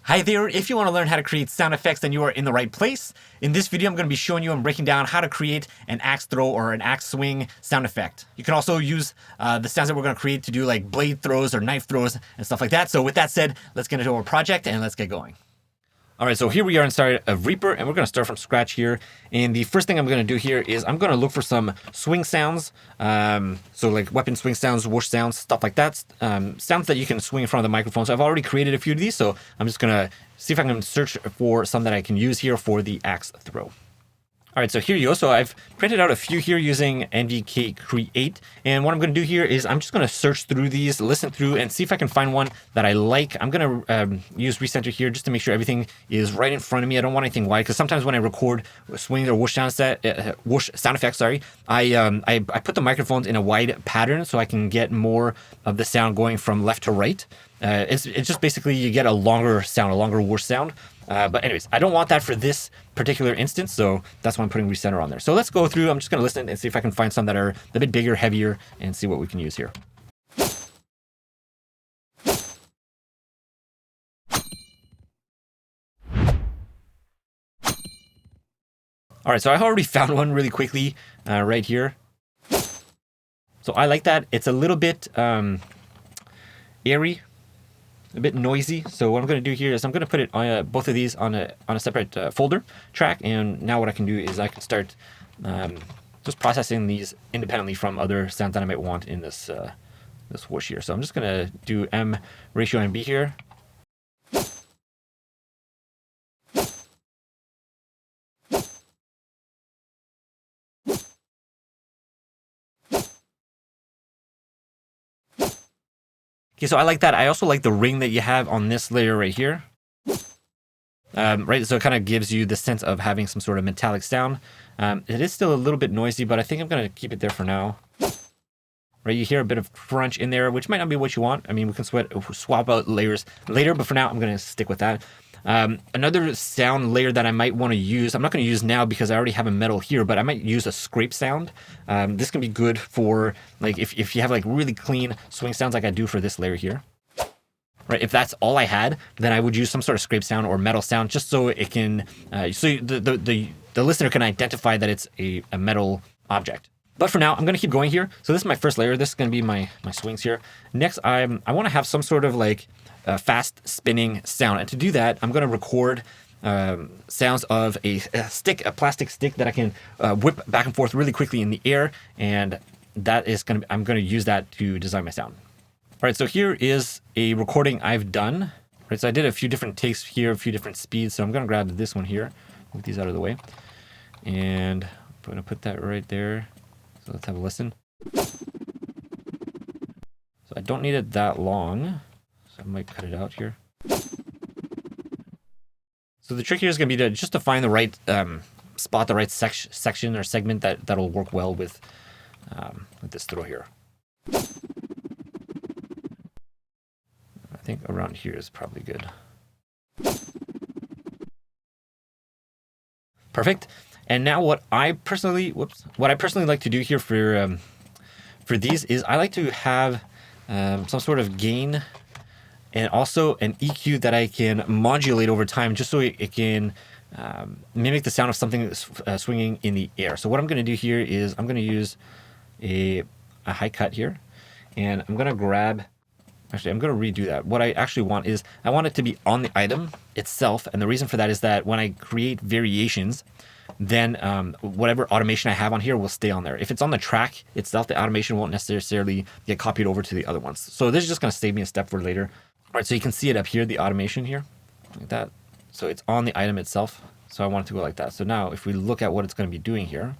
Hi there, if you want to learn how to create sound effects, then you are in the right place. In this video, I'm going to be showing you and breaking down how to create an axe throw or an axe swing sound effect. You can also use the sounds that we're going to create to do like blade throws or knife throws and stuff like that. So with that said, let's get into our project and let's get going. All right, so here we are inside of Reaper, and we're going to start from scratch here. And the first thing I'm going to do here is I'm going to look for some swing sounds. So like weapon swing sounds, whoosh sounds, stuff like that. Sounds that you can swing in front of the microphone. So I've already created a few of these, so I'm just going to see if I can search for some that I can use here for the axe throw. All right, so here you go. So I've printed out a few here using NVK Create. And what I'm going to do here is I'm just going to search through these, listen through, and see if I can find one that I like. I'm going to use recenter here just to make sure everything is right in front of me. I don't want anything wide because sometimes when I record swing or whoosh sound effects, I put the microphones in a wide pattern so I can get more of the sound going from left to right. It's just basically you get a longer sound, a longer whoosh sound. But anyways, I don't want that for this particular instance, so that's why I'm putting recenter on there. So let's go through. I'm just going to listen and see if I can find some that are a bit bigger, heavier, and see what we can use here. All right, so I already found one really quickly right here. So I like that. It's a little bit airy, a bit noisy. So what I'm going to do here is I'm going to put it on both of these on a separate folder track. And now what I can do is I can start just processing these independently from other sounds that I might want in this this whoosh here. So I'm just going to do M ratio and B here. Okay, so I like that. I also like the ring that you have on this layer right here. Right, so it kind of gives you the sense of having some sort of metallic sound. It is still a little bit noisy, but I think I'm going to keep it there for now. Right, you hear a bit of crunch in there, which might not be what you want. I mean, we can swap out layers later, but for now, I'm going to stick with that. Another sound layer that I might want to use, I'm not going to use now because I already have a metal here, but I might use a scrape sound. This can be good for like if you have like really clean swing sounds like I do for this layer here. Right, if that's all I had, then I would use some sort of scrape sound or metal sound just so it can, so the listener can identify that it's a metal object. But for now, I'm going to keep going here. So this is my first layer. This is going to be my swings here. Next, I want to have some sort of like fast spinning sound. And to do that, I'm going to record sounds of a plastic stick that I can whip back and forth really quickly in the air. And that is I'm going to use that to design my sound. All right, so here is a recording I've done. All right, so I did a few different takes here, a few different speeds. So I'm going to grab this one here, move these out of the way. And I'm going to put that right there. So let's have a listen. So I don't need it that long, so I might cut it out here. So the trick here is going to be just to find the right spot, the right section or segment that'll work well with this throw here. I think around here is probably good. Perfect. And now what I personally like to do here for these is I like to have some sort of gain and also an EQ that I can modulate over time just so it can mimic the sound of something swinging in the air. So what I'm going to do here is I'm going to use a high cut here, and I'm going to grab. Actually, I'm going to redo that. What I actually want is I want it to be on the item itself. And the reason for that is that when I create variations, then whatever automation I have on here will stay on there. If it's on the track itself, the automation won't necessarily get copied over to the other ones. So this is just going to save me a step for later. All right, so you can see it up here, the automation here, like that. So it's on the item itself. So I want it to go like that. So now if we look at what it's going to be doing here,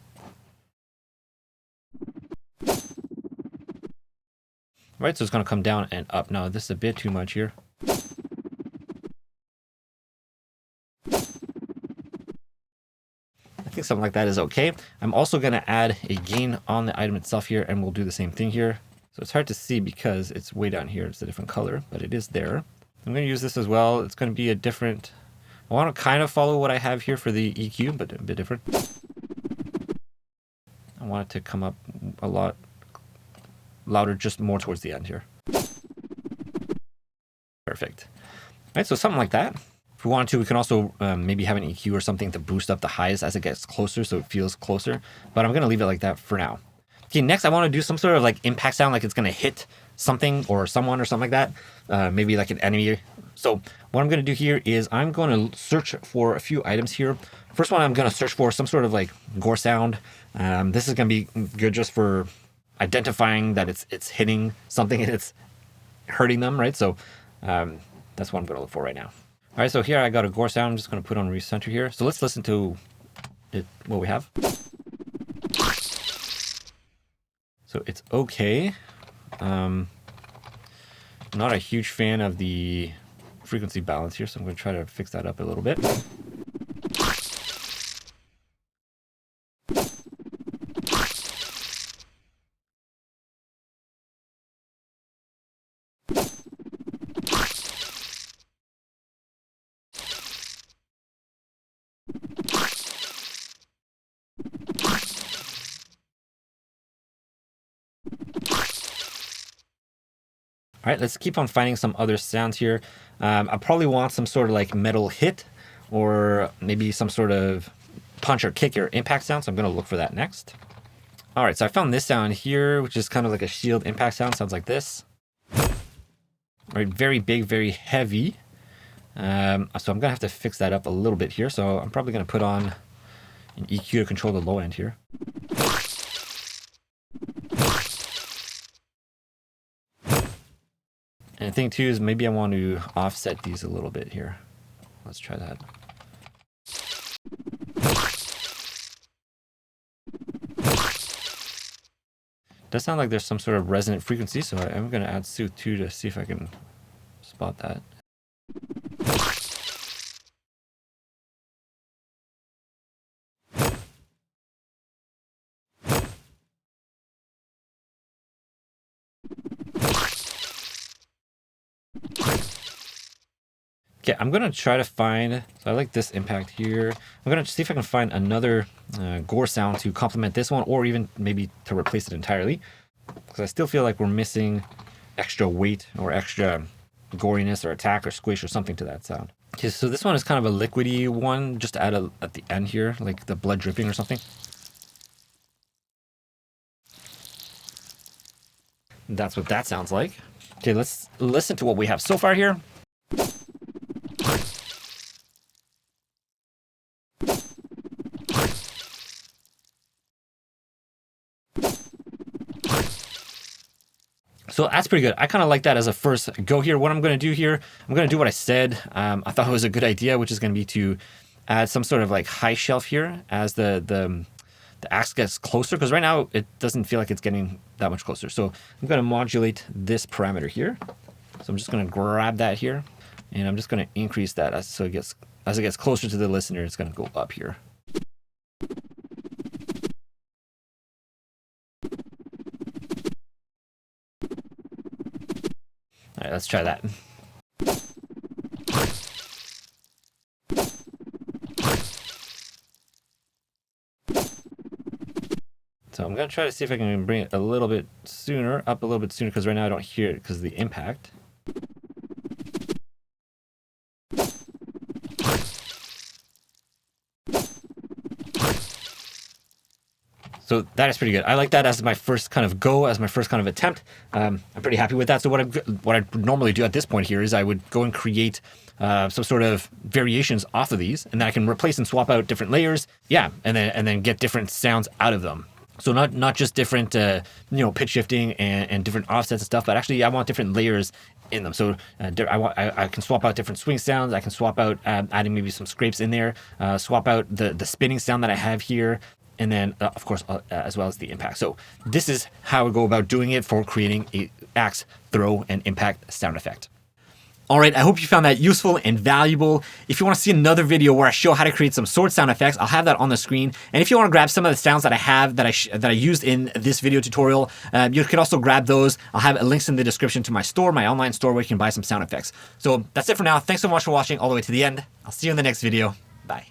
right, so it's going to come down and up. Now, this is a bit too much here. I think something like that is okay. I'm also going to add a gain on the item itself here, and we'll do the same thing here. So it's hard to see because it's way down here. It's a different color, but it is there. I'm going to use this as well. It's going to be a different... I want to kind of follow what I have here for the EQ, but a bit different. I want it to come up a lot louder, just more towards the end here. Perfect. All right, so something like that. If we wanted to, we can also maybe have an EQ or something to boost up the highs as it gets closer, so it feels closer. But I'm going to leave it like that for now. Okay, next I want to do some sort of like impact sound, like it's going to hit something or someone or something like that. Maybe like an enemy. So what I'm going to do here is I'm going to search for a few items here. First one, I'm going to search for some sort of like gore sound. This is going to be good just for identifying that it's hitting something and it's hurting them, right? So that's what I'm going to look for right now. All right, so here I got a gore sound. I'm just going to put on recenter here. So let's listen to what we have. So it's okay. Not a huge fan of the frequency balance here, so I'm going to try to fix that up a little bit. All right, let's keep on finding some other sounds here. I probably want some sort of like metal hit or maybe some sort of punch or kick or impact sound. So I'm going to look for that next. All right, so I found this sound here, which is kind of like a shield impact sound. Sounds like this. All right, very big, very heavy. So I'm going to have to fix that up a little bit here. So I'm probably going to put on an EQ to control the low end here. And the thing too is maybe I want to offset these a little bit here. Let's try that. Does sound like there's some sort of resonant frequency, so I'm going to add Sooth 2 to see if I can spot that. Okay, I'm going to try to find, so I like this impact here. I'm going to see if I can find another gore sound to complement this one, or even maybe to replace it entirely. Because I still feel like we're missing extra weight or extra goriness or attack or squish or something to that sound. Okay, so this one is kind of a liquidy one, just to add at the end here, like the blood dripping or something. That's what that sounds like. Okay, let's listen to what we have so far here. So that's pretty good. I kind of like that as a first go here. What I'm going to do here, I'm going to do what I said. I thought it was a good idea, which is going to be to add some sort of like high shelf here as the axe gets closer, because right now it doesn't feel like it's getting that much closer. So I'm going to modulate this parameter here. So I'm just going to grab that here, and I'm just going to increase that as it gets closer to the listener. It's going to go up here. All right, let's try that. So I'm going to try to see if I can bring it a little bit sooner, up a little bit sooner, because right now I don't hear it because of the impact. So that is pretty good. I like that as my first kind of go, as my first kind of attempt. I'm pretty happy with that. So what I normally do at this point here is I would go and create some sort of variations off of these, and then I can replace and swap out different layers. Yeah, and then get different sounds out of them. So not just different pitch shifting and different offsets and stuff, but actually I want different layers in them. So I can swap out different swing sounds. I can swap out adding maybe some scrapes in there. Swap out the spinning sound that I have here. And then, of course, as well as the impact. So this is how I go about doing it for creating a axe, throw, and impact sound effect. All right, I hope you found that useful and valuable. If you want to see another video where I show how to create some sword sound effects, I'll have that on the screen. And if you want to grab some of the sounds that I have that I used in this video tutorial, you can also grab those. I'll have links in the description to my store, my online store, where you can buy some sound effects. So that's it for now. Thanks so much for watching all the way to the end. I'll see you in the next video. Bye.